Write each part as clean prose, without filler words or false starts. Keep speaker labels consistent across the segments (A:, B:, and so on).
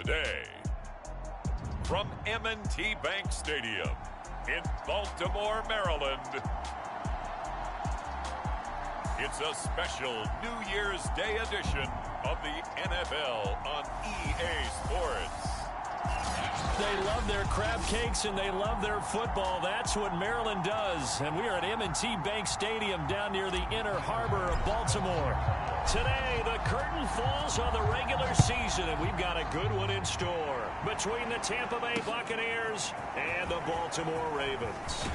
A: today. From M&T Bank Stadium in Baltimore, Maryland, it's a special New Year's Day edition of the NFL on EA Sports.
B: They love their crab cakes and they love their football. That's what Maryland does. And we are at M&T Bank Stadium down near the Inner Harbor of Baltimore. Today, the curtain falls on the regular season, and we've got a good one in store between the Tampa Bay Buccaneers and the Baltimore Ravens.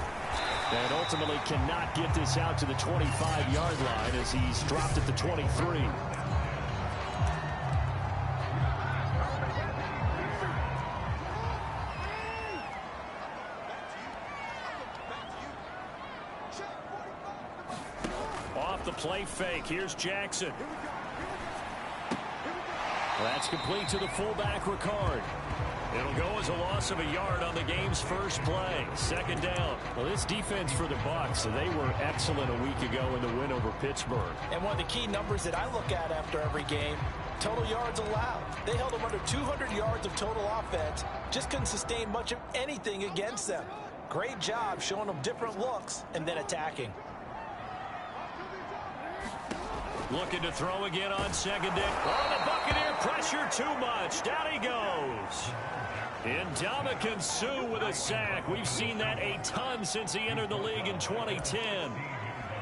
B: And ultimately cannot get this out to the 25-yard line as he's dropped at the 23. Off the play fake. Here's Jackson. That's complete to the fullback, Ricard. It'll go as a loss of a yard on the game's first play. Second down. Well, this defense for the Bucs, they were excellent a week ago in the win over Pittsburgh.
C: And one of the key numbers that I look at after every game, total yards allowed. They held them under 200 yards of total offense. Just couldn't sustain much of anything against them. Great job showing them different looks and then attacking.
B: Looking to throw again on second down. Oh, the Buccaneer pressure too much. Down he goes. Ndamukong Suh with a sack. We've seen that a ton since he entered the league in 2010.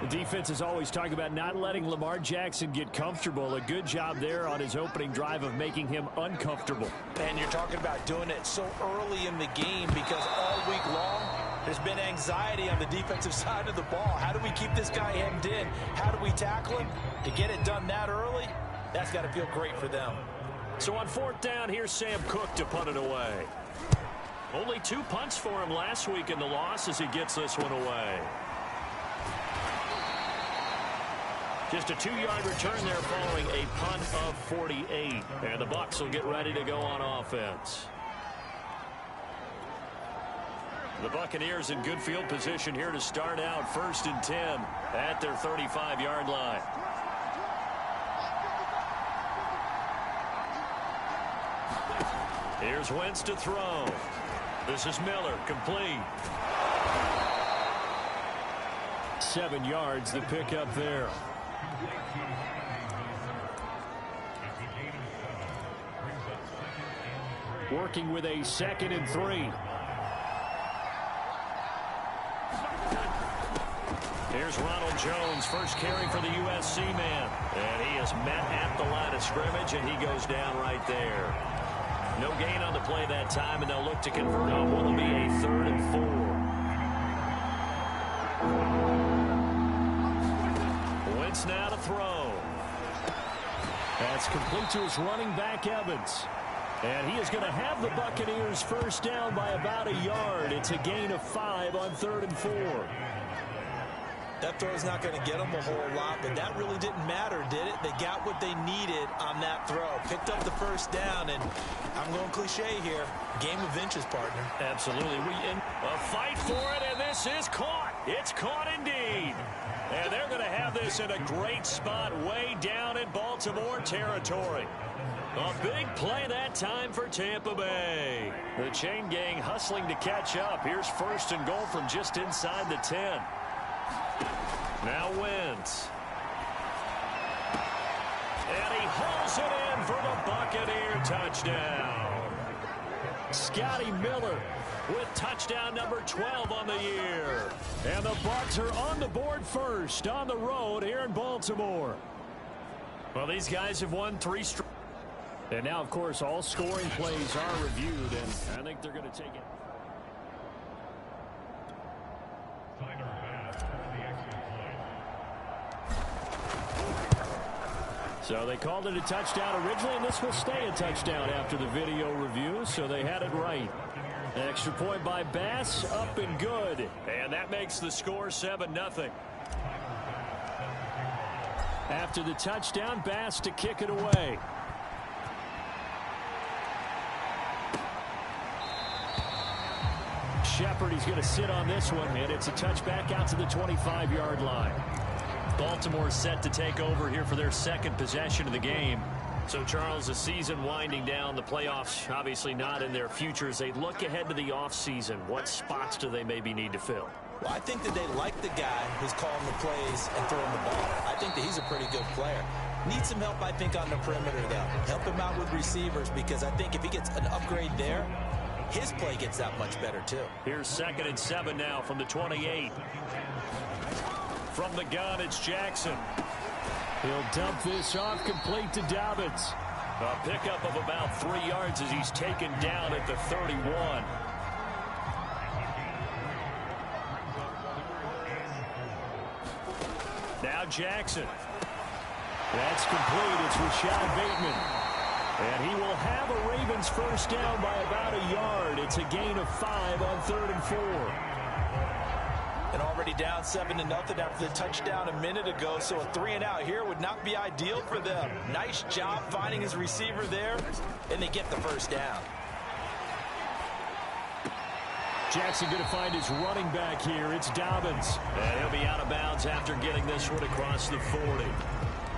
B: The defense is always talking about not letting Lamar Jackson get comfortable. A good job there on his opening drive of making him uncomfortable.
C: And you're talking about doing it so early in the game because all week long, there's been anxiety on the defensive side of the ball. How do we keep this guy hemmed in? How do we tackle him? To get it done that early, that's got to feel great for them.
B: So on fourth down, here's Sam Cook to punt it away. Only 2 punts for him last week in the loss as he gets this one away. Just a 2-yard return there following a punt of 48. And the Bucs will get ready to go on offense. The Buccaneers in good field position here to start out 1st and 10 at their 35-yard line. Here's Wentz to throw. This is Miller, complete. 7 yards, the pickup there. Working with a 2nd and 3. Here's Ronald Jones, first carry for the USC man. And he is met at the line of scrimmage, and he goes down right there. No gain on the play that time, and they'll look to convert on what will be a 3rd and 4. Wentz now to throw. That's complete to his running back, Evans. And he is going to have the Buccaneers first down by about a yard. It's a gain of 5 on 3rd and 4.
C: That throw is not going to get them a whole lot, but that really didn't matter, did it? They got what they needed on that throw. Picked up the first down, and I'm going cliche here. Game of inches, partner.
B: Absolutely. A fight for it, and this is caught. It's caught indeed. And they're going to have this in a great spot way down in Baltimore territory. A big play that time for Tampa Bay. The chain gang hustling to catch up. Here's 1st and goal from just inside the 10. Now Wentz. And he hauls it in for the Buccaneer touchdown. Scotty Miller with touchdown number 12 on the year. And the Bucs are on the board first on the road here in Baltimore. Well, these guys have won 3 straight. And now, of course, all scoring plays are reviewed, and I think they're going to take it. So they called it a touchdown originally, and this will stay a touchdown after the video review, so they had it right. Extra point by Bass, up and good. And that makes the score 7-0. After the touchdown, Bass to kick it away. Shepard, he's going to sit on this one, and it's a touchback out to the 25-yard line. Baltimore set to take over here for their 2nd possession of the game. So, Charles, the season winding down, the playoffs obviously not in their future. As they look ahead to the offseason, what spots do they maybe need to fill?
C: Well, I think that they like the guy who's calling the plays and throwing the ball. I think that he's a pretty good player. Needs some help, I think, on the perimeter, though. Help him out with receivers, because I think if he gets an upgrade there, his play gets that much better, too.
B: Here's 2nd and 7 now from the 28. From the gun, it's Jackson. He'll dump this off complete to Dobbins. A pickup of about 3 yards as he's taken down at the 31. Now Jackson. That's complete. It's Rashad Bateman. And he will have a Ravens first down by about a yard. It's a gain of 5 on 3rd and 4.
C: And already down 7-0 after the touchdown a minute ago, so a 3-and-out here would not be ideal for them. Nice job finding his receiver there, and they get the first down.
B: Jackson going to find his running back here. It's Dobbins. And he'll be out of bounds after getting this one across the 40.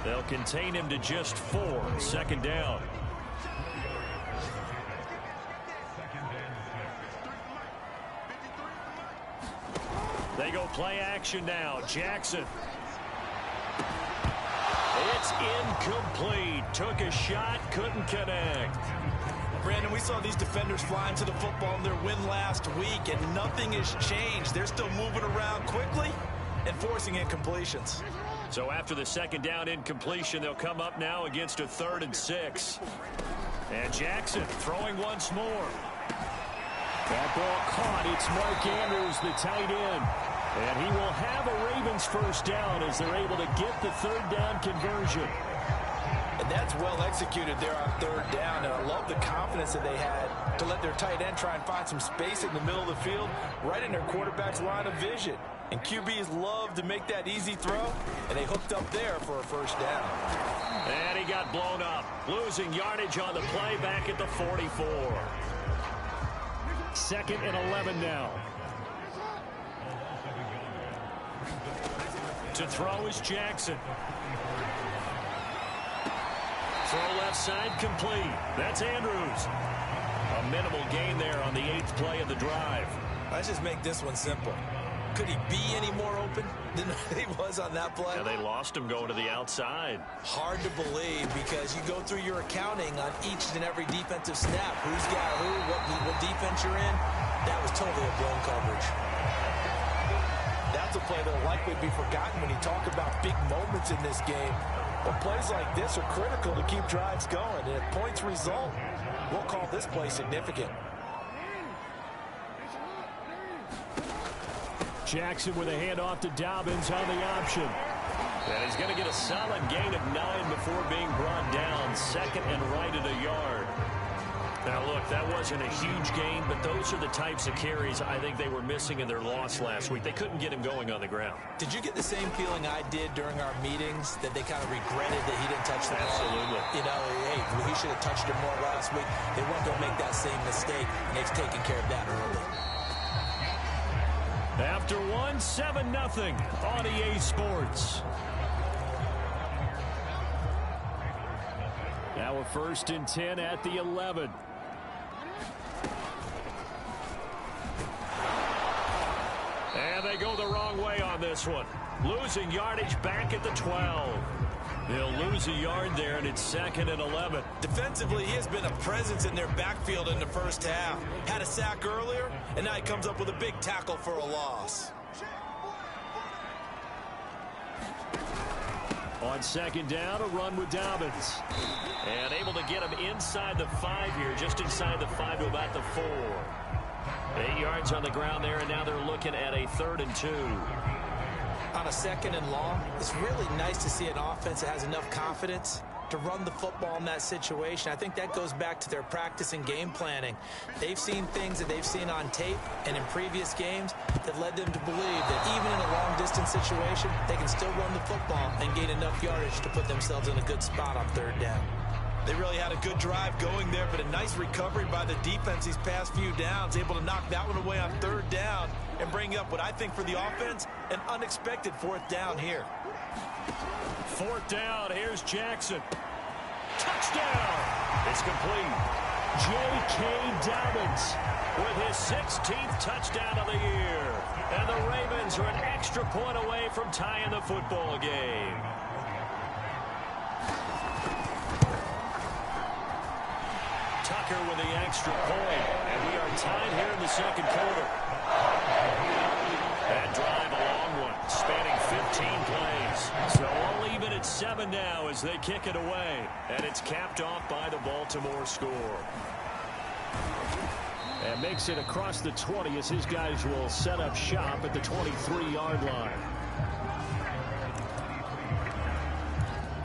B: They'll contain him to just 4. 2nd down. They go play action now. Jackson. It's incomplete. Took a shot, couldn't connect.
C: Brandon, we saw these defenders flying to the football in their win last week, and nothing has changed. They're still moving around quickly and forcing incompletions.
B: So after the 2nd down incompletion, they'll come up now against a 3rd and 6. And Jackson throwing once more. That ball caught. It's Mark Andrews, the tight end. And he will have a Ravens first down as they're able to get the 3rd down conversion.
C: And that's well executed there on 3rd down. And I love the confidence that they had to let their tight end try and find some space in the middle of the field, right in their quarterback's line of vision. And QBs love to make that easy throw, and they hooked up there for a first down.
B: And he got blown up, losing yardage on the play back at the 44. 2nd and 11 now. To throw is Jackson. Throw left side complete. That's Andrews. A minimal gain there on the 8th play of the drive.
C: Let's just make this one simple. Could he be any more open than he was on that play?
B: Yeah, they lost him going to the outside.
C: Hard to believe, because you go through your accounting on each and every defensive snap. Who's got who, what defense you're in. That was totally a blown coverage. That's a play that will likely be forgotten when you talk about big moments in this game. But plays like this are critical to keep drives going. And if points result, we'll call this play significant.
B: Jackson with a handoff to Dobbins on the option. And he's going to get a solid gain of 9 before being brought down. 2nd and right at a yard. Now, look, that wasn't a huge gain, but those are the types of carries I think they were missing in their loss last week. They couldn't get him going on the ground.
C: Did you get the same feeling I did during our meetings, that they kind of regretted that he didn't touch the ball?
B: Absolutely.
C: You know, hey, he should have touched it more last week. They weren't going to make that same mistake, and they've taken care of that early.
B: After one, 7-0 on EA Sports. Now a 1st and 10 at the 11. And they go the wrong way on this one. Losing yardage back at the 12. They'll lose a yard there, and it's 2nd and 11.
C: Defensively, he has been a presence in their backfield in the first half. Had a sack earlier, and now he comes up with a big tackle for a loss.
B: On 2nd down, a run with Dobbins. And able to get him inside the 5 here, just inside the 5 to about the 4. 8 yards on the ground there, and now they're looking at a 3rd and 2.
C: On a 2nd and long, it's really nice to see an offense that has enough confidence to run the football in that situation. I think that goes back to their practice and game planning. They've seen things that they've seen on tape and in previous games that led them to believe that even in a long-distance situation, they can still run the football and gain enough yardage to put themselves in a good spot on 3rd down. They really had a good drive going there, but a nice recovery by the defense these past few downs, able to knock that one away on 3rd down and bring up what I think for the offense, an unexpected 4th down here.
B: 4th down, here's Jackson. Touchdown! It's complete. J.K. Dobbins with his 16th touchdown of the year. And the Ravens are an extra point away from tying the football game. Tucker with the extra point. And we are tied here in the second quarter. That drive, a long one, spanning 15 plays. So all even at 7 now as they kick it away. And it's capped off by the Baltimore score. And makes it across the 20 as his guys will set up shop at the 23-yard line.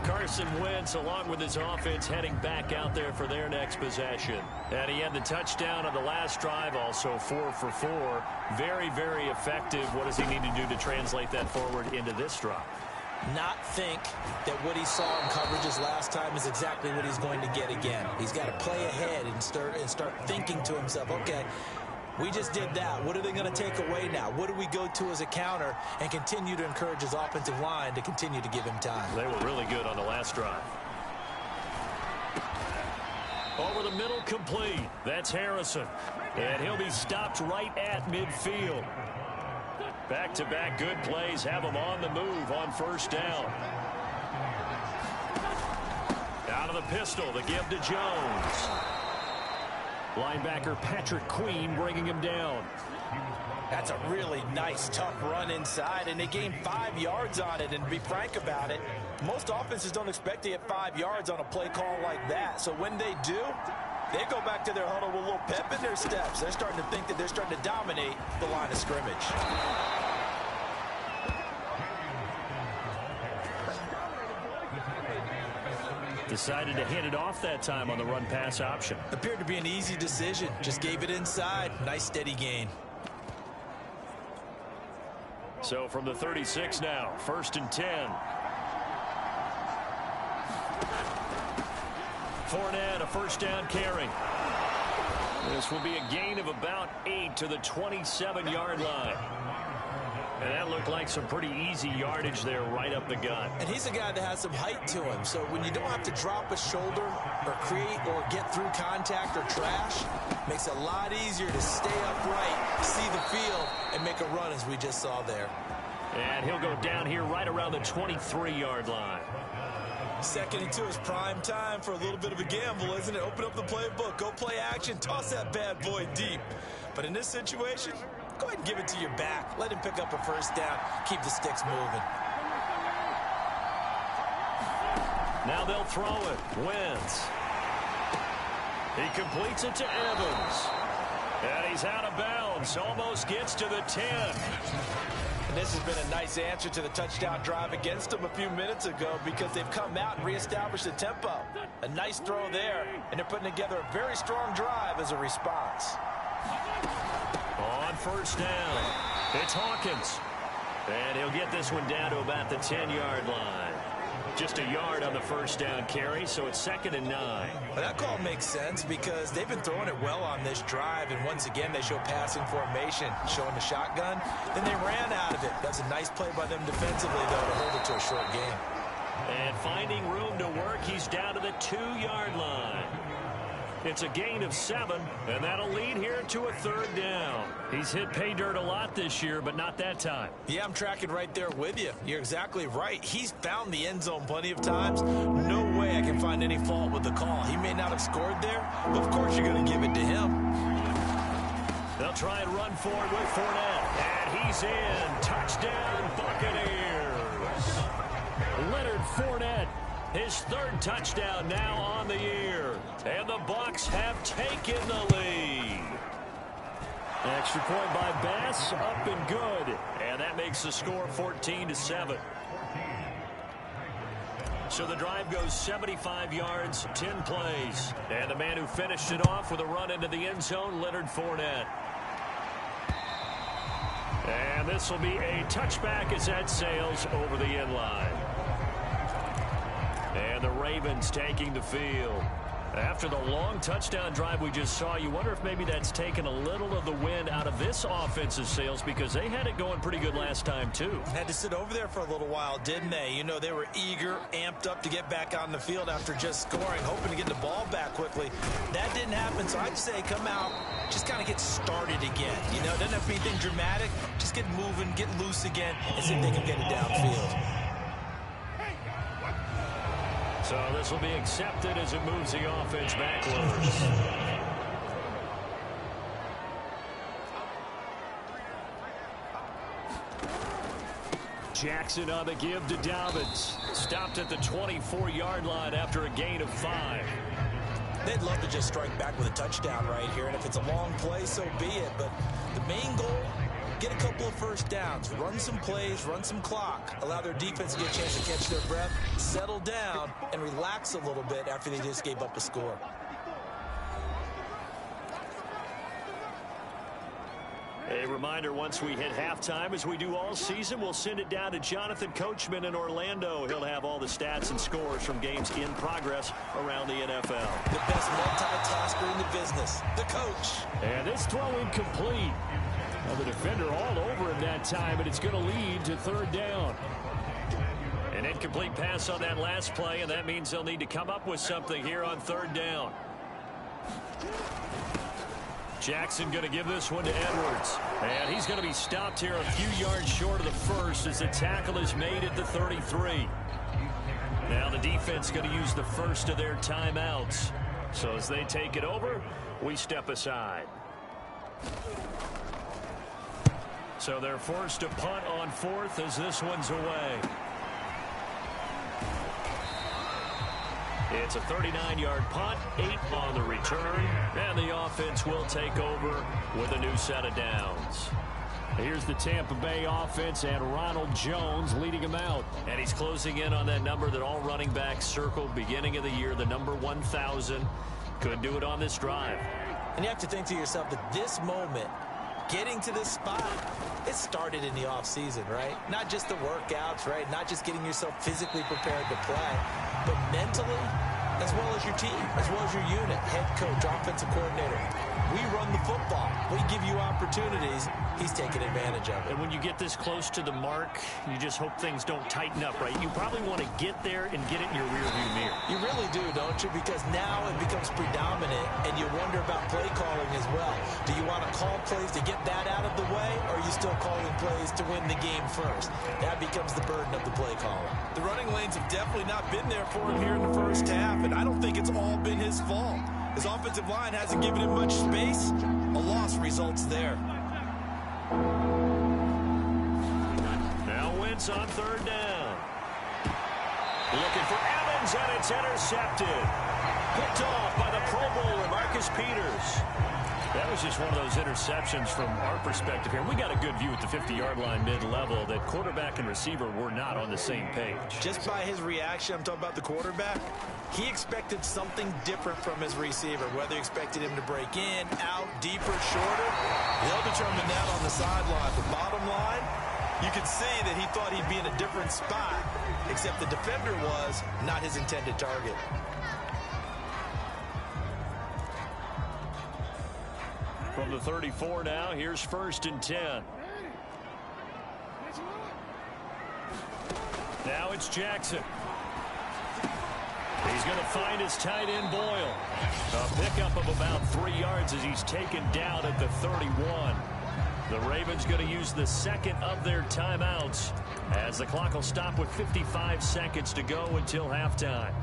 B: Carson Wentz, along with his offense, heading back out there for their next possession. And he had the touchdown on the last drive, also 4 for 4. Very, very effective. What does he need to do to translate that forward into this drive?
C: Not think that what he saw in coverages last time is exactly what he's going to get again. He's got to play ahead and start thinking to himself, okay, we just did that. What are they going to take away now? What do we go to as a counter? And continue to encourage his offensive line to continue to give him time.
B: They were really good on the last drive. Over the middle, complete. That's Harrison. And he'll be stopped right at midfield. Back-to-back good plays have him on the move on first down. Out of the pistol, the give to Jones. Linebacker Patrick Queen bringing him down.
C: That's a really nice, tough run inside, and they gained 5 yards on it. And to be frank about it, most offenses don't expect to get 5 yards on a play call like that. So when they do, they go back to their huddle with a little pep in their steps. They're starting to think that they're starting to dominate the line of scrimmage.
B: Decided to hit it off that time on the run-pass option.
C: Appeared to be an easy decision. Just gave it inside. Nice, steady gain.
B: So from the 36 now, 1st and 10. Fournette, a first down carry. This will be a gain of about 8 to the 27-yard line. And that looked like some pretty easy yardage there right up the gut.
C: And he's a guy that has some height to him. So when you don't have to drop a shoulder or create or get through contact or trash, makes it a lot easier to stay upright, see the field, and make a run as we just saw there.
B: And he'll go down here right around the 23-yard line.
C: 2nd and 2 is prime time for a little bit of a gamble, isn't it? Open up the playbook, go play action, toss that bad boy deep. But in this situation, go ahead and give it to your back. Let him pick up a first down. Keep the sticks moving.
B: Now they'll throw it. Wentz. He completes it to Evans. And he's out of bounds. Almost gets to the 10.
C: And this has been a nice answer to the touchdown drive against them a few minutes ago because they've come out and reestablished the tempo. A nice throw there, and they're putting together a very strong drive as a response.
B: On first down, it's Hawkins. And he'll get this one down to about the 10-yard line. Just a yard on the first down carry, so it's 2nd and 9.
C: Well, that call makes sense because they've been throwing it well on this drive, and once again they show passing formation, showing the shotgun. Then they ran out of it. That's a nice play by them defensively, though, to hold it to a short game.
B: And finding room to work, he's down to the 2-yard line. It's a gain of 7, and that'll lead here to a 3rd down. He's hit pay dirt a lot this year, but not that time.
C: Yeah, I'm tracking right there with you. You're exactly right. He's found the end zone plenty of times. No way I can find any fault with the call. He may not have scored there, but of course you're going to give it to him.
B: They'll try and run forward with Fournette, and he's in. Touchdown, Buccaneers. Leonard Fournette. His 3rd touchdown now on the year. And the Bucs have taken the lead. Extra point by Bass, up and good. And that makes the score 14-7. So the drive goes 75 yards, 10 plays. And the man who finished it off with a run into the end zone, Leonard Fournette. And this will be a touchback as that sails over the end line. And the Ravens taking the field. After the long touchdown drive we just saw, you wonder if maybe that's taken a little of the wind out of this offensive sails because they had it going pretty good last time too.
C: Had to sit over there for a little while, didn't they? You know, they were eager, amped up to get back on the field after just scoring, hoping to get the ball back quickly. That didn't happen, so I'd say come out, just kind of get started again. You know, it doesn't have to be anything dramatic. Just get moving, get loose again, and see if they can get it downfield.
B: So this will be accepted as it moves the offense backwards. Jackson on the give to Dobbins. Stopped at the 24-yard line after a gain of 5.
C: They'd love to just strike back with a touchdown right here, and if it's a long play, so be it. But the main goal, get a couple of first downs, run some plays, run some clock, allow their defense to get a chance to catch their breath, settle down, and relax a little bit after they just gave up a score.
B: A reminder, once we hit halftime, as we do all season, we'll send it down to Jonathan Coachman in Orlando. He'll have all the stats and scores from games in progress around the NFL.
C: The best multitasker in the business, the coach.
B: And this throw incomplete. Well, the defender all over him that time, and it's going to lead to 3rd down. An incomplete pass on that last play, and that means they'll need to come up with something here on 3rd down. Jackson going to give this one to Edwards. And he's going to be stopped here a few yards short of the first as the tackle is made at the 33. Now the defense going to use the first of their timeouts. So as they take it over, we step aside. So they're forced to punt on 4th as this one's away. It's a 39-yard punt, 8 on the return, and the offense will take over with a new set of downs. Here's the Tampa Bay offense and Ronald Jones leading them out. And he's closing in on that number that all running backs circled beginning of the year, the number 1,000. Could do it on this drive.
C: And you have to think to yourself that this moment, getting to this spot, it started in the offseason, right? Not just the workouts, right? Not just getting yourself physically prepared to play, but mentally, as well as your team, as well as your unit, head coach, offensive coordinator. We run the football. We give you opportunities. He's taking advantage of it.
B: And when you get this close to the mark, you just hope things don't tighten up, right? You probably want to get there and get it in your rearview mirror.
C: You really do, don't you? Because now it becomes predominant, and you wonder about play calling as well. Do you want to call plays to get that out of the way, or are you still calling plays to win the game first? That becomes the burden of the play caller. The running lanes have definitely not been there for him here in the first half, and I don't think it's all been his fault. His offensive line hasn't given him much space. A loss results there.
B: Now Wentz on 3rd down. Looking for Evans, and it's intercepted. Picked off by the Pro Bowler, Marcus Peters. That was just one of those interceptions from our perspective here. We got a good view at the 50-yard line mid-level that quarterback and receiver were not on the same page.
C: Just by his reaction, I'm talking about the quarterback, he expected something different from his receiver, whether he expected him to break in, out, deeper, shorter. They'll determine that on the sideline. The bottom line, you could see that he thought he'd be in a different spot, except the defender was not his intended target.
B: From the 34 now, here's 1st and 10. Now it's Jackson. He's going to find his tight end Boyle. A pickup of about 3 yards as he's taken down at the 31. The Ravens going to use the second of their timeouts as the clock will stop with 55 seconds to go until halftime.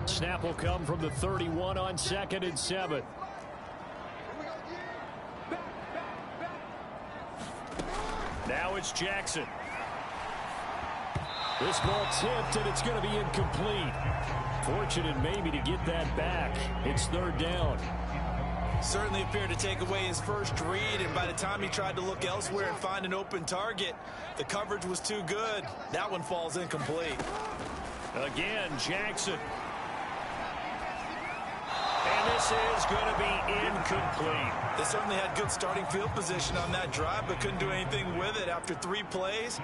B: Snap will come from the 31 on 2nd and 7. Now it's Jackson. This ball tipped, and it's going to be incomplete. Fortunate maybe to get that back. It's 3rd down.
C: Certainly appeared to take away his first read, and by the time he tried to look elsewhere and find an open target, the coverage was too good. That one falls incomplete.
B: Again, Jackson. And this is going to be incomplete.
C: They certainly had good starting field position on that drive, but couldn't do anything with it after 3 plays.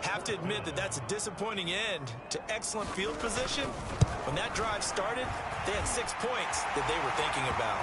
C: Have to admit that that's a disappointing end to excellent field position. When that drive started, they had 6 points that they were thinking about.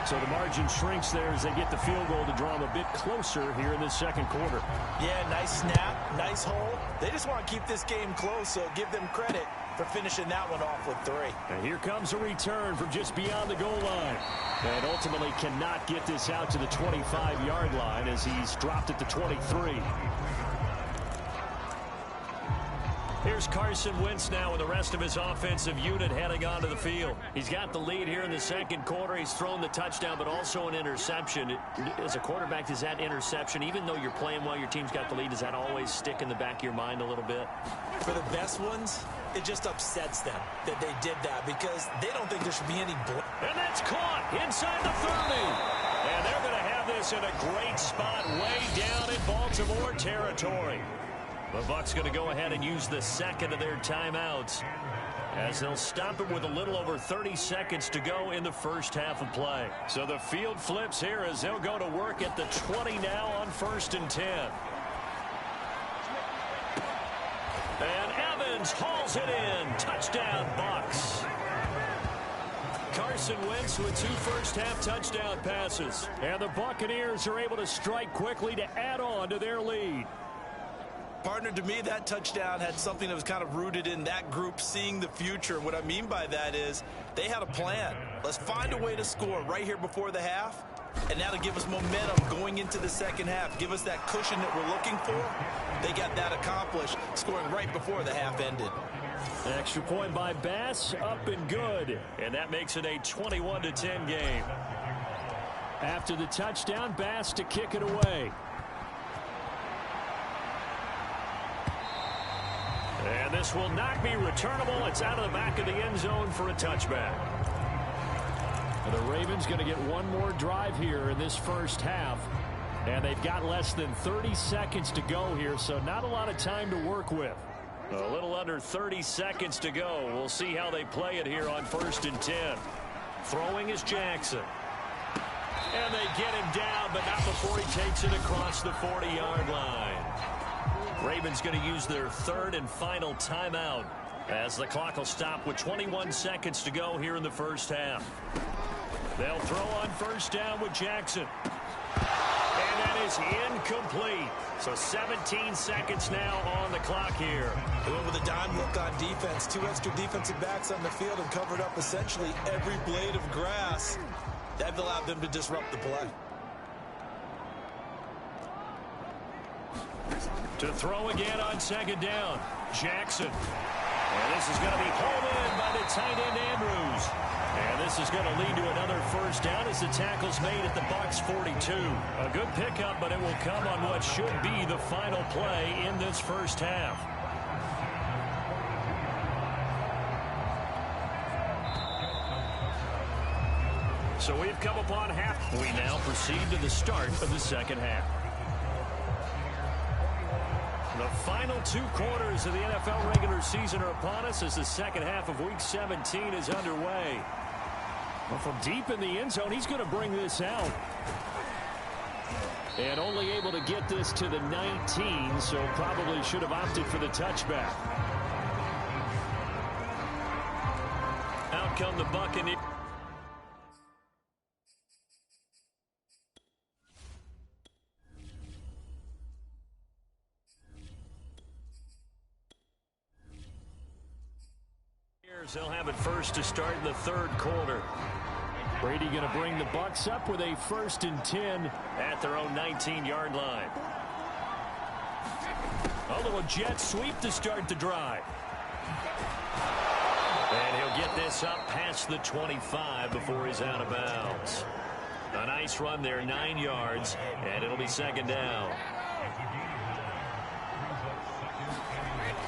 B: So the margin shrinks there as they get the field goal to draw them a bit closer here in this second quarter.
C: Yeah, nice snap, nice hole. They just want to keep this game close, so give them credit for finishing that one off with 3.
B: And here comes a return from just beyond the goal line. And ultimately cannot get this out to the 25-yard line as he's dropped at the 23. Here's Carson Wentz now with the rest of his offensive unit heading onto the field. He's got the lead here in the second quarter. He's thrown the touchdown, but also an interception. As a quarterback, does that interception, even though you're playing well, your team's got the lead, does that always stick in the back of your mind a little bit?
C: For the best ones, it just upsets them that they did that because they don't think there should be any blood.
B: And that's caught inside the 30. And they're going to have this in a great spot way down in Baltimore territory. The Bucs going to go ahead and use the second of their timeouts as they'll stop it with a little over 30 seconds to go in the first half of play. So the field flips here as they'll go to work at the 20 now on 1st and 10. And Evans hauls it in. Touchdown, Bucs. Carson Wentz with 2 first-half touchdown passes. And the Buccaneers are able to strike quickly to add on to their lead.
C: Partner, to me, that touchdown had something that was kind of rooted in that group seeing the future. What I mean by that is they had a plan. Let's find a way to score right here before the half, and that'll give us momentum going into the second half. Give us that cushion that we're looking for. They got that accomplished, scoring right before the half ended.
B: Extra point by Bass, up and good. And that makes it a 21-10 game. After the touchdown, Bass to kick it away. And this will not be returnable. It's out of the back of the end zone for a touchback. And the Ravens going to get one more drive here in this first half. And they've got less than 30 seconds to go here, so not a lot of time to work with. A little under 30 seconds to go. We'll see how they play it here on 1st and 10. Throwing is Jackson. And they get him down, but not before he takes it across the 40-yard line. Ravens going to use their 3rd and final timeout as the clock will stop with 21 seconds to go here in the first half. They'll throw on 1st down with Jackson. And that is incomplete. So 17 seconds now on the clock here.
C: They went with a dime look on defense. 2 extra defensive backs on the field and covered up essentially every blade of grass. That allowed them to disrupt the play.
B: To throw again on 2nd down. Jackson. And this is going to be hauled in by the tight end Andrews. And this is going to lead to another 1st down as the tackle's made at the Bucs 42. A good pickup, but it will come on what should be the final play in this first half. So we've come upon half. We now proceed to the start of the second half. The final 2 quarters of the NFL regular season are upon us as the second half of Week 17 is underway. Well, from deep in the end zone, he's going to bring this out. And only able to get this to the 19, so probably should have opted for the touchback. Out come the Buccaneers. They'll have it first to start in the 3rd quarter. Brady going to bring the Bucs up with a 1st and 10 at their own 19-yard line. A little jet sweep to start the drive. And he'll get this up past the 25 before he's out of bounds. A nice run there, 9 yards, and it'll be 2nd down.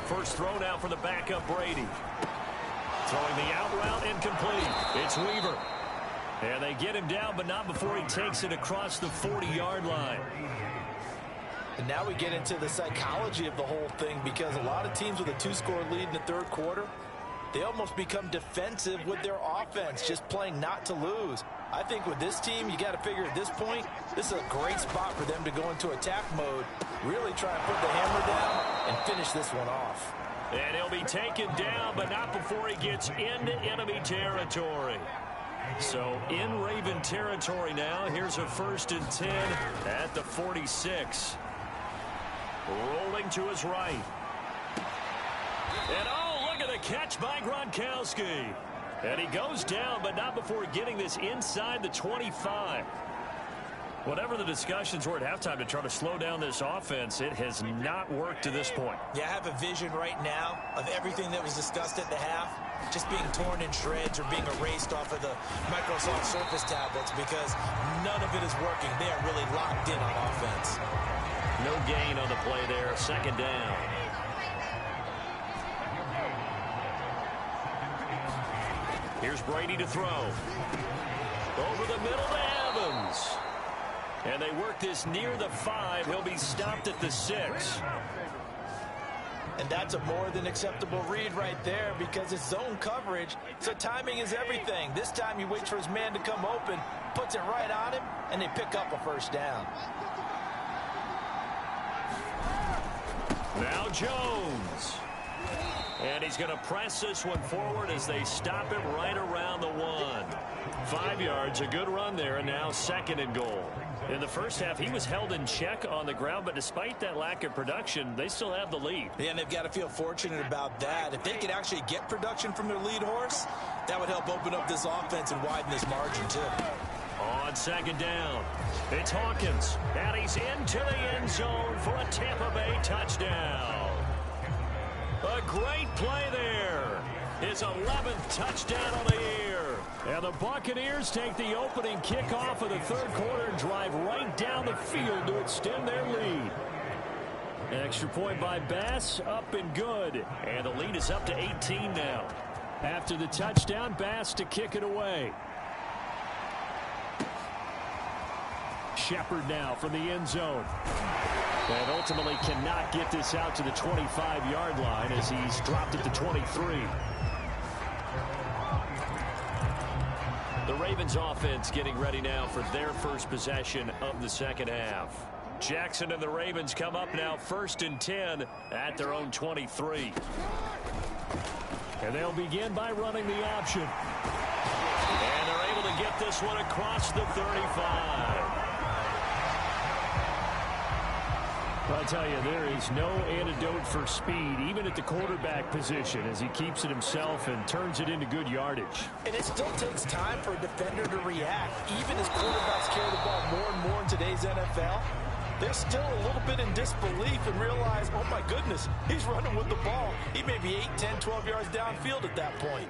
B: First throw now for the backup Brady. Throwing the out route, incomplete. It's Weaver. And they get him down, but not before he takes it across the 40-yard line.
C: And now we get into the psychology of the whole thing because a lot of teams with a 2-score lead in the 3rd quarter, they almost become defensive with their offense, just playing not to lose. I think with this team, you got to figure at this point, this is a great spot for them to go into attack mode, really try and put the hammer down and finish this one off.
B: And he'll be taken down, but not before he gets into enemy territory. So in Raven territory now. Here's a 1st and 10 at the 46. Rolling to his right. And oh, look at the catch by Gronkowski. And he goes down, but not before getting this inside the 25. Whatever the discussions were at halftime to try to slow down this offense, it has not worked to this point.
C: Yeah, I have a vision right now of everything that was discussed at the half just being torn in shreds or being erased off of the Microsoft Surface tablets because none of it is working. They are really locked in on offense.
B: No gain on the play there. 2nd down. Here's Brady to throw. Over the middle to Evans. And they work this near the 5. He'll be stopped at the 6.
C: And that's a more than acceptable read right there because it's zone coverage, so timing is everything. This time he waits for his man to come open, puts it right on him, and they pick up a 1st down.
B: Now Jones. And he's going to press this one forward as they stop him right around the 1. 5 yards, a good run there, and now 2nd and goal. In the first half, he was held in check on the ground, but despite that lack of production, they still have the lead.
C: Yeah, and they've got to feel fortunate about that. If they could actually get production from their lead horse, that would help open up this offense and widen this margin, too.
B: On 2nd down, it's Hawkins, and he's into the end zone for a Tampa Bay touchdown. A great play there. His 11th touchdown on the year. And the Buccaneers take the opening kickoff of the 3rd quarter and drive right down the field to extend their lead. An extra point by Bass, up and good. And the lead is up to 18 now. After the touchdown, Bass to kick it away. Shepard now from the end zone. And ultimately cannot get this out to the 25-yard line as he's dropped at the 23. The Ravens offense getting ready now for their first possession of the 2nd half. Jackson and the Ravens come up now 1st and 10 at their own 23. And they'll begin by running the option. And they're able to get this one across the 35. I'll tell you, there is no antidote for speed, even at the quarterback position, as he keeps it himself and turns it into good yardage.
C: And it still takes time for a defender to react. Even as quarterbacks carry the ball more and more in today's NFL, they're still a little bit in disbelief and realize, oh my goodness, he's running with the ball. He may be 8, 10, 12 yards downfield at that point.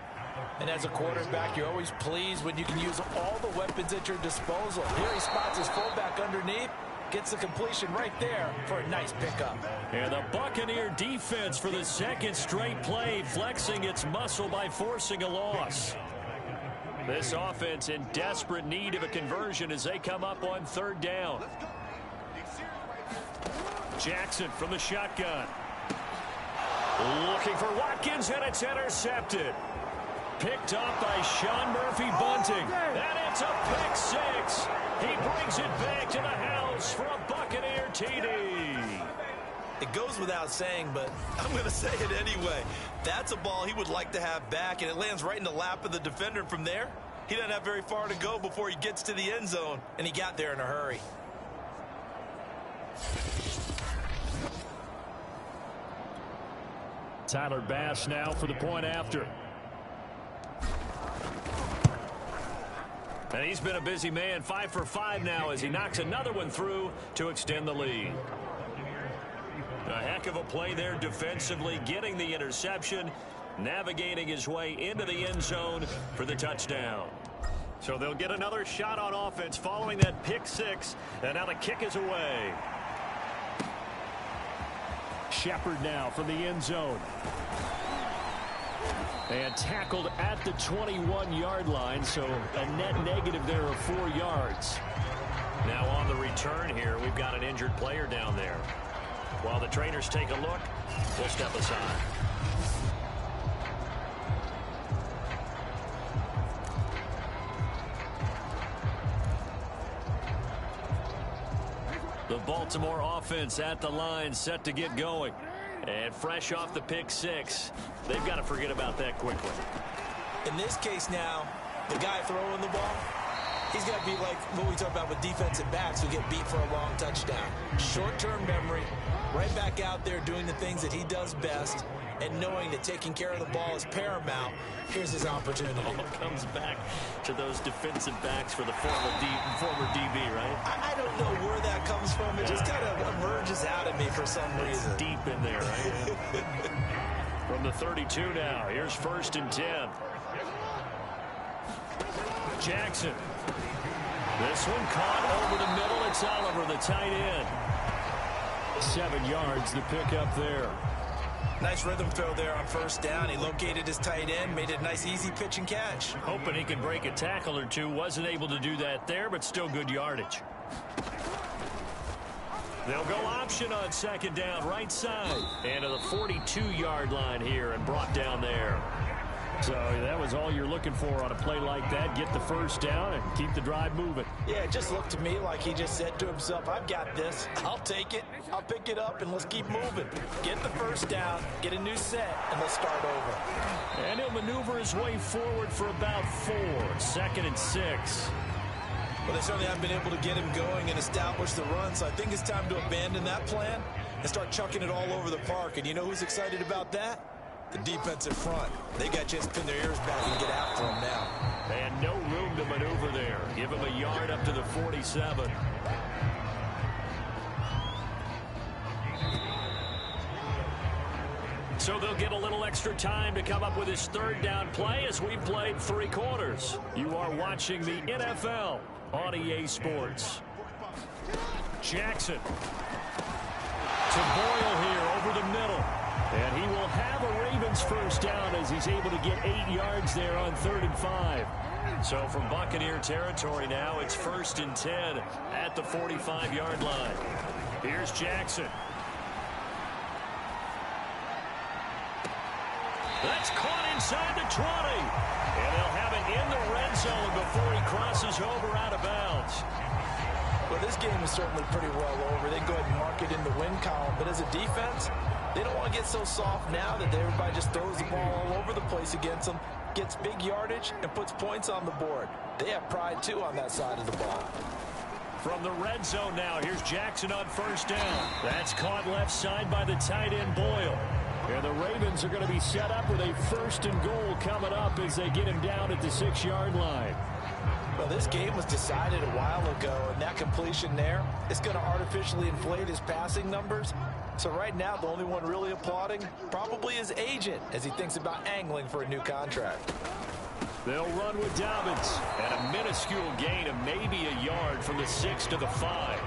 C: And as a quarterback, you're always pleased when you can use all the weapons at your disposal. Here he spots his fullback underneath. Gets the completion right there for a nice pickup.
B: And the Buccaneer defense for the 2nd straight play, flexing its muscle by forcing a loss. This offense in desperate need of a conversion as they come up on 3rd down. Jackson from the shotgun. Looking for Watkins, and it's intercepted. Picked up by Sean Murphy-Bunting. And it's a pick 6. He brings it back to the house for a Buccaneer TD.
C: It goes without saying, but I'm going to say it anyway. That's a ball he would like to have back, and it lands right in the lap of the defender. From there, he doesn't have very far to go before he gets to the end zone, and he got there in a hurry.
B: Tyler Bass now for the point after. And he's been a busy man, 5 for 5 now as he knocks another one through to extend the lead. A heck of a play there defensively, getting the interception, navigating his way into the end zone for the touchdown. So they'll get another shot on offense following that pick 6, and now the kick is away. Shepard now from the end zone. And tackled at the 21-yard line, so a net negative there of 4 yards. Now on the return here, we've got an injured player down there. While the trainers take a look, we'll step aside. The Baltimore offense at the line, set to get going. And fresh off the pick six, they've got to forget about that quickly.
C: In this case now, the guy throwing the ball, he's got to be like what we talk about with defensive backs who get beat for a long touchdown. Short-term memory, right back out there doing the things that he does best, and knowing that taking care of the ball is paramount. Here's his opportunity.
B: It comes back to those defensive backs for the former DB, right?
C: I don't know where that comes from. It just kind of emerges out of me for some reason.
B: It's deep in there, right? From the 32 now, here's 1st and 10. Jackson. This one caught over the middle. It's Oliver, the tight end. 7 yards, the pickup there.
C: Nice rhythm throw there on 1st down. He located his tight end, made it a nice, easy pitch and catch.
B: Hoping he could break a tackle or two. Wasn't able to do that there, but still good yardage. They'll go option on 2nd down, right side. And to the 42-yard line here and brought down there. So that was all you're looking for on a play like that. Get the 1st down and keep the drive moving.
C: Yeah, it just looked to me like he just said to himself, I've got this. I'll take it. I'll pick it up, and let's keep moving. Get the 1st down, get a new set, and let's start over.
B: And he'll maneuver his way forward for about 4. 2nd and 6.
C: Well, they certainly haven't been able to get him going and establish the run, so I think it's time to abandon that plan and start chucking it all over the park. And you know who's excited about that? The defensive front. They got a chance to pin their ears back and get after him now.
B: And no room to maneuver there. Give him a yard up to the 47. So they'll get a little extra time to come up with his 3rd down play as we've played 3 quarters. You are watching the NFL on EA Sports. Jackson to Boyle here over the middle. And he will have a Ravens 1st down as he's able to get 8 yards there on 3rd and 5. So from Buccaneer territory now, it's 1st and 10 at the 45-yard line. Here's Jackson. That's caught inside the 20. And they'll have it in the red zone before he crosses over out of bounds.
C: Well, this game is certainly pretty well over. They go ahead and mark it in the win column. But as a defense, they don't want to get so soft now that everybody just throws the ball all over the place against them, gets big yardage, and puts points on the board. They have pride, too, on that side of the ball.
B: From the red zone now, here's Jackson on 1st down. That's caught left side by the tight end Boyle. And the Ravens are going to be set up with a 1st and goal coming up as they get him down at the 6-yard line.
C: Well, this game was decided a while ago, and that completion there is going to artificially inflate his passing numbers. So right now, the only one really applauding probably his agent as he thinks about angling for a new contract.
B: They'll run with Dobbins, and a minuscule gain of maybe a yard from the 6 to the 5.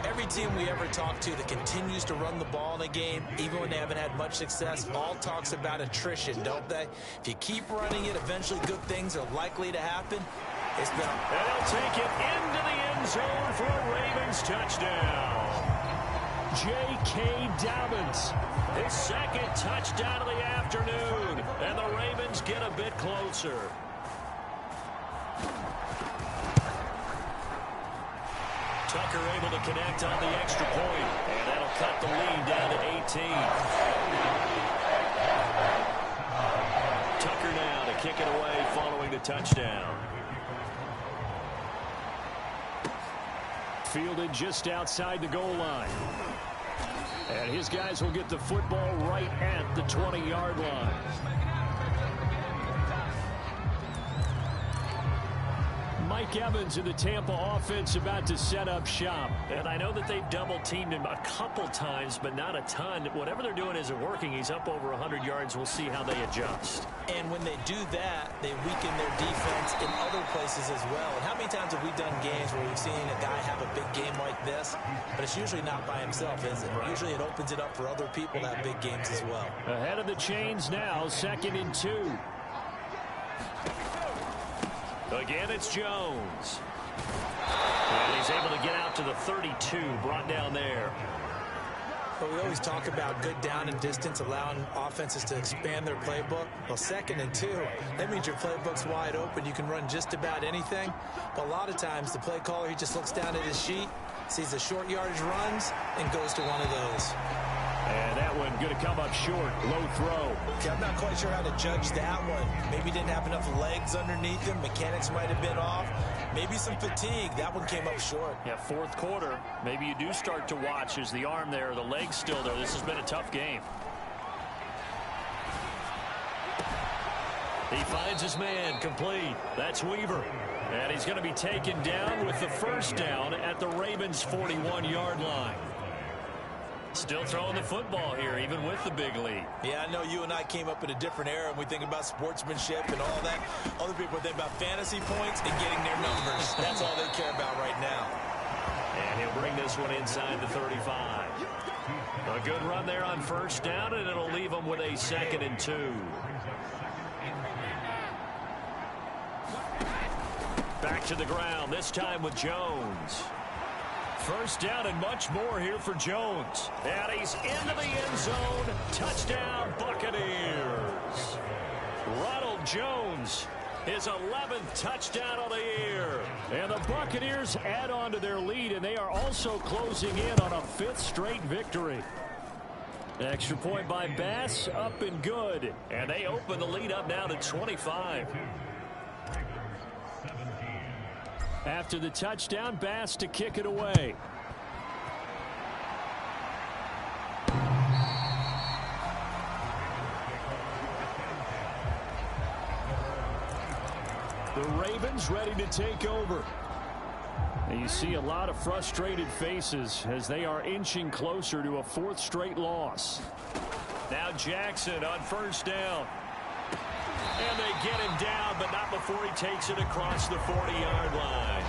C: Every team we ever talk to that continues to run the ball in a game, even when they haven't had much success, all talks about attrition, don't they? If you keep running it, eventually good things are likely to happen. It's been
B: and they'll take it into the end zone for a Ravens touchdown. J.K. Dobbins, his 2nd touchdown of the afternoon, and the Ravens get a bit closer. Tucker able to connect on the extra point, and that'll cut the lead down to 18. Tucker now to kick it away following the touchdown. Fielded just outside the goal line. And his guys will get the football right at the 20-yard line. Mike Evans in the Tampa offense about to set up shop. And I know that they've double-teamed him a couple times, but not a ton. Whatever they're doing isn't working. He's up over 100 yards. We'll see how they adjust.
C: And when they do that, they weaken their defense in other places as well. And how many times have we done games where we've seen a guy have a big game like this, but it's usually not by himself, is it? Right. Usually it opens it up for other people to have big games as well.
B: Ahead of the chains now, 2nd and 2. Again, it's Jones. And he's able to get out to the 32, brought down there.
C: But we always talk about good down and distance, allowing offenses to expand their playbook. Well, 2nd and 2, that means your playbook's wide open. You can run just about anything. But a lot of times, the play caller, he just looks down at his sheet, sees the short yardage runs, and goes to one of those.
B: And that one going to come up short. Low throw.
C: Okay, I'm not quite sure how to judge that one. Maybe didn't have enough legs underneath him. Mechanics might have been off. Maybe some fatigue. That one came up short.
B: Yeah, fourth quarter. Maybe you do start to watch as the arm there, the leg's still there. This has been a tough game. He finds his man complete. That's Weaver. And he's going to be taken down with the first down at the Ravens' 41-yard line. Still throwing the football here, even with the big lead.
C: Yeah, I know you and I came up in a different era, and we think about sportsmanship and all that. Other people think about fantasy points and getting their numbers. That's all they care about right now.
B: And he'll bring this one inside the 35. A good run there on first down, and it'll leave him with a 2nd and 2. Back to the ground, this time with Jones. First down and much more here for Jones. And he's into the end zone. Touchdown, Buccaneers. Ronald Jones, his 11th touchdown of the year. And the Buccaneers add on to their lead, and they are also closing in on a 5th straight victory. Extra point by Bass, up and good. And they open the lead up now to 25. After the touchdown, Bass to kick it away. The Ravens ready to take over. And you see a lot of frustrated faces as they are inching closer to a 4th straight loss. Now Jackson on first down. And they get him down, but not before he takes it across the 40-yard line.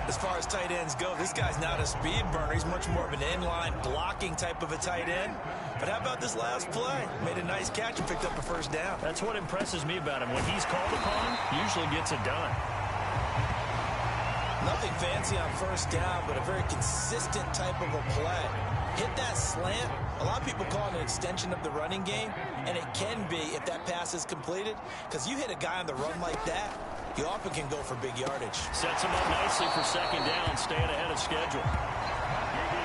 C: As far as tight ends go, this guy's not a speed burner. He's much more of an inline blocking type of a tight end. But how about this last play? Made a nice catch and picked up a first down.
B: That's what impresses me about him. When he's called upon, usually gets it done.
C: Nothing fancy on first down, but a very consistent type of a play. Hit that slant. A lot of people call it an extension of the running game, and it can be if that pass is completed, because you hit a guy on the run like that, you often can go for big yardage.
B: Sets him up nicely for 2nd down, staying ahead of schedule.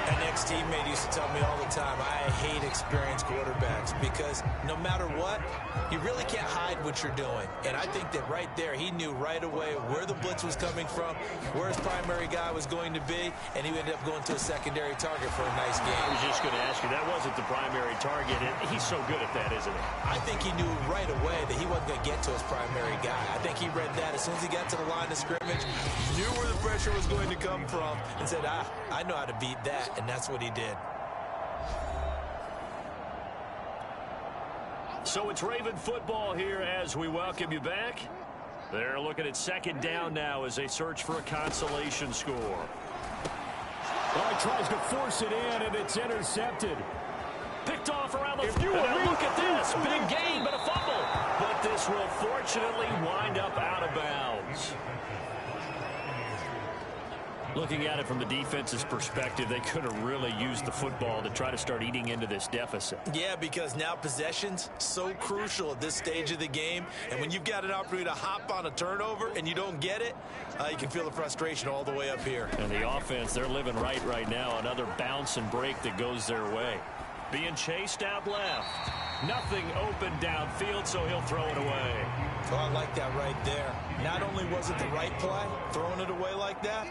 C: An ex-teammate used to tell me all the time, I hate experienced quarterbacks because no matter what, you really can't hide what you're doing. And I think that right there, he knew right away where the blitz was coming from, where his primary guy was going to be, and he ended up going to a secondary target for a nice game.
B: I was just going to ask you, that wasn't the primary target, and he's so good at that, isn't he?
C: I think he knew right away that he wasn't going to get to his primary guy. I think he read that as soon as he got to the line of scrimmage, knew where the pressure was going to come from, and said, I know how to beat that. And that's what he did.
B: So it's Raven football here as we welcome you back. They're looking at 2nd down now as they search for a consolation score. Well, he tries to force it in, and it's intercepted. Picked off around the field. Look at this. Big gain, but a fumble. But this will fortunately wind up out of bounds. Looking at it from the defense's perspective, they could have really used the football to try to start eating into this deficit.
C: Yeah, because now possession's so crucial at this stage of the game. And when you've got an opportunity to hop on a turnover and you don't get it, you can feel the frustration all the way up here.
B: And the offense, they're living right now. Another bounce and break that goes their way. Being chased out left. Nothing open downfield, so he'll throw it away.
C: Oh, I like that right there. Not only was it the right play, throwing it away like that,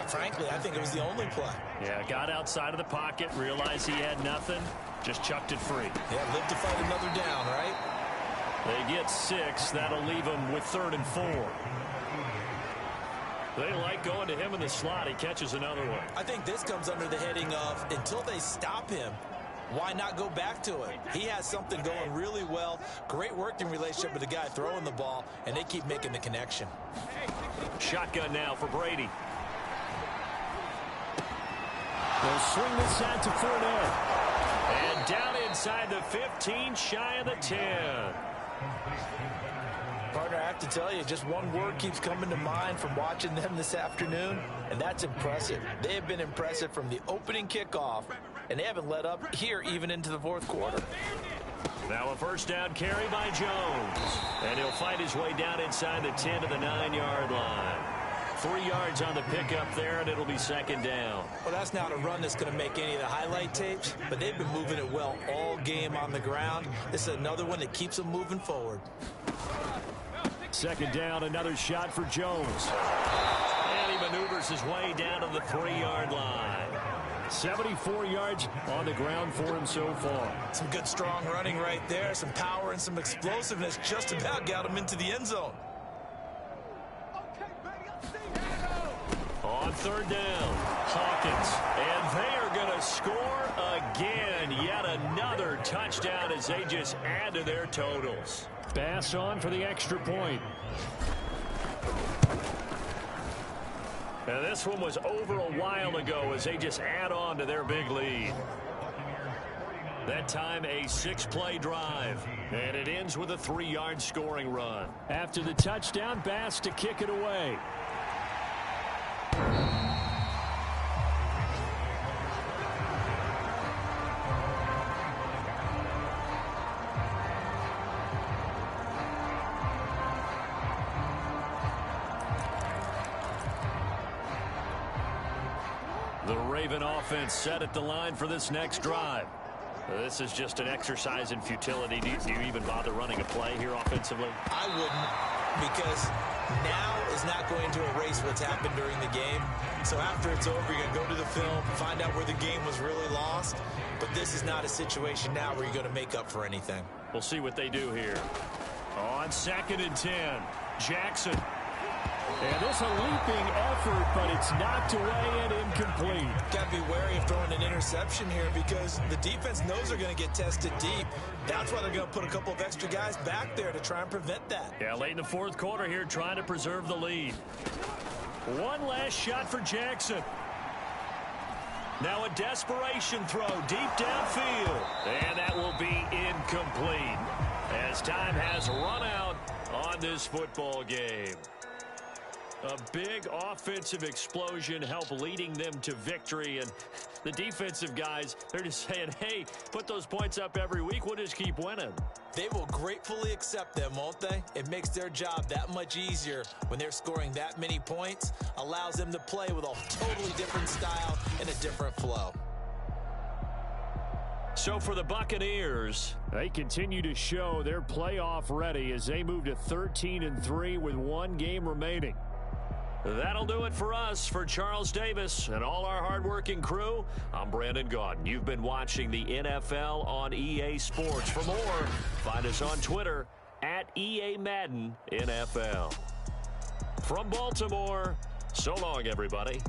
C: frankly, I think it was the only play.
B: Yeah, got outside of the pocket, realized he had nothing, just chucked it free.
C: Yeah, live to fight another down, right?
B: They get 6. That'll leave them with 3rd and 4. They like going to him in the slot. He catches another one.
C: I think this comes under the heading of until they stop him, why not go back to it? He has something going really well. Great working relationship with the guy throwing the ball, and they keep making the connection.
B: Shotgun now for Brady. They'll swing this out to Fournette. And down inside the 15, shy of the 10.
C: Partner, I have to tell you, just one word keeps coming to mind from watching them this afternoon, and that's impressive. They have been impressive from the opening kickoff, and they haven't let up here even into the 4th quarter.
B: Now a first down carry by Jones. And he'll fight his way down inside the 10 to the 9-yard line. 3 yards on the pickup there, and it'll be second down.
C: Well, that's not a run that's going to make any of the highlight tapes, but they've been moving it well all game on the ground. This is another one that keeps them moving forward.
B: Second down, another shot for Jones. And he maneuvers his way down to the 3-yard line. 74 yards on the ground for him so far.
C: Some good strong running right there. Some power and some explosiveness just about got him into the end zone.
B: On third down, Hawkins. And they are going to score again. Yet another touchdown as they just add to their totals. Bass on for the extra point. And this one was over a while ago as they just add on to their big lead. That time a 6-play drive. And it ends with a 3-yard scoring run. After the touchdown, Bass to kick it away. The Raven offense set at the line for this next drive. This is just an exercise in futility. Do you even bother running a play here offensively?
C: I wouldn't, because now is not going to erase what's happened during the game. So after it's over, you're going to go to the film, find out where the game was really lost. But this is not a situation now where you're going to make up for anything.
B: We'll see what they do here. On 2nd and 10, Jackson. And this a leaping effort, but it's knocked away and incomplete.
C: Got to be wary of throwing an interception here because the defense knows they're going to get tested deep. That's why they're going to put a couple of extra guys back there to try and prevent that.
B: Yeah, late in the 4th quarter here, trying to preserve the lead. One last shot for Jackson. Now a desperation throw deep downfield. And that will be incomplete as time has run out on this football game. A big offensive explosion helped leading them to victory. And the defensive guys, they're just saying, hey, put those points up every week. We'll just keep winning.
C: They will gratefully accept them, won't they? It makes their job that much easier when they're scoring that many points. Allows them to play with a totally different style and a different flow.
B: So for the Buccaneers, they continue to show they're playoff ready as they move to 13-3 with 1 game remaining. That'll do it for us. For Charles Davis and all our hardworking crew, I'm Brandon Gaudin. You've been watching the NFL on EA Sports. For more, find us on Twitter at EA Madden NFL. From Baltimore, so long, everybody.